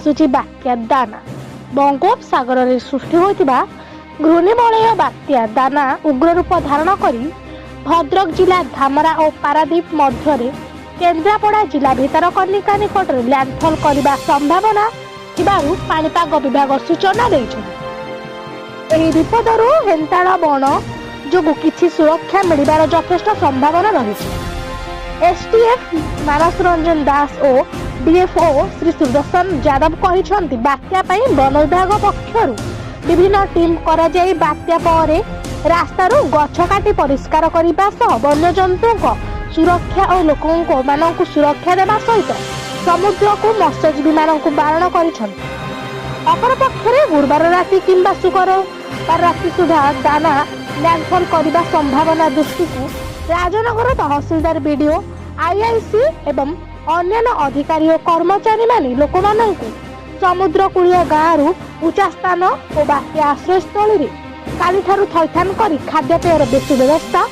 ଆସୁଛି ବାତ୍ୟା ଦାନା। ବଙ୍ଗୋପସାଗର ରେ ସୃଷ୍ଟି ହୋଇଥିବା ଘୂର୍ଣ୍ଣିବଳୟ ବାତ୍ୟା ଦାନା ଉଗ୍ର ରୂପ ଧାରଣ କରି ଭଦ୍ରକ ଜିଲ୍ଲା ଧାମରା ଓ ପାରାଦୀପ ମଧ୍ୟରେ କେନ୍ଦ୍ରାପଡ଼ା ଜିଲ୍ଲା ଭିତରକନିକା ନିକଟରେ ଲ୍ୟାଣ୍ଡଫଲ୍ କରିବା ସମ୍ଭାବନା ଥିବାରୁ ପାଣିପାଗ ବିଭାଗ ସୂଚନା ଦେଇଛନ୍ତି। ଏହି ବିପଦରୁ ହେନ୍ତାଳ ବଣ ଯୋଗୁଁ କିଛି ସୁରକ୍ଷା ମିଳିବାର ଯଥେଷ୍ଟ ସମ୍ଭାବନା ରହିଛି। एसटीएफ ମାନସ ରଞ୍ଜନ ଦାସ ଓ डीएफओ ଶ୍ରୀ ସୁଦର୍ଶନ ଯାଦବ କହିଛନ୍ତି, ବାତ୍ୟା ପାଇଁ ବନ ବିଭାଗ ପକ୍ଷରୁ ବିଭିନ୍ନ ଟିମ୍ କରାଯାଇ ବାତ୍ୟା ପରେ ରାସ୍ତାରୁ ଗଛ କାଟି ପରିଷ୍କାର କରିବା ସହ ବନ୍ୟଜନ୍ତୁଙ୍କ ସୁରକ୍ଷା ଓ ଲୋକମାନଙ୍କୁ ସୁରକ୍ଷା ଦେବା ସହିତ ସମୁଦ୍ରକୁ ମତ୍ସ୍ୟଜୀବୀମାନଙ୍କୁ ବାରଣ କରିଛନ୍ତି। ଅପରପକ୍ଷରେ ଗୁରୁବାର ରାତି କିମ୍ବା ଶୁକ୍ରବାର ରାତି ସୁଦ୍ଧା ଦାନା ଲ୍ୟାଣ୍ଡଫଲ୍ କରିବା ସମ୍ଭାବନା ଦୃଷ୍ଟିକୁ ରାଜନଗର ତହସିଲଦାର ବିଡିଓ आईआईसी एवं अन्य अधिकारी और कर्मचारी माने लोकमानंकु समुद्र कूलिया गाँव उच्चा स्थान और बात्या आश्रयस्थल काली ठारू थैथान करी खाद्यपेयर बेसु व्यवस्था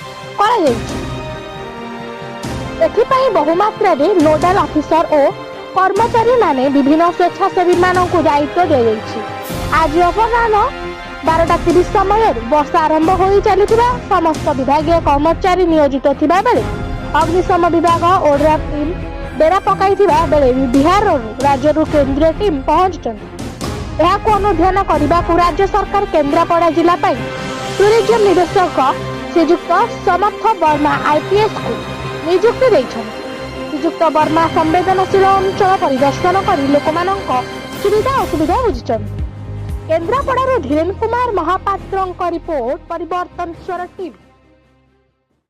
एथिपाई बहुमात्रा रे नोडाल ऑफिसर और कर्मचारी माने विभिन्न स्वेच्छासेवी मानंकु दायित्व दे जायछि। आज अपराह्न 12:30 समय वर्षा आरंभ हो चलुवा समस्त विभागीय कर्मचारी नियोजित थिबा बेले अग्निशम विभाग ओड्राफ टीम बेड़ा पकाई बेले बिहार राज्य केंद्रीय टीम पहुंचुंट। अनुध्यान करने को राज्य सरकार केन्द्रापड़ा जिला टूरिज्म निदेशक श्रीजुक्त समर्थ वर्मा आईपीएस को नियुक्ति देइछन्ति। श्रीजुक्त वर्मा संवेदनशील अंचल परिदर्शन कर लोकमानंक सुविधा असुविधा बुझिछन्ति। केन्द्रापड़ा धीरेन्द्र कुमार महापात्र रिपोर्ट परिवर्तन स्वर टीवी।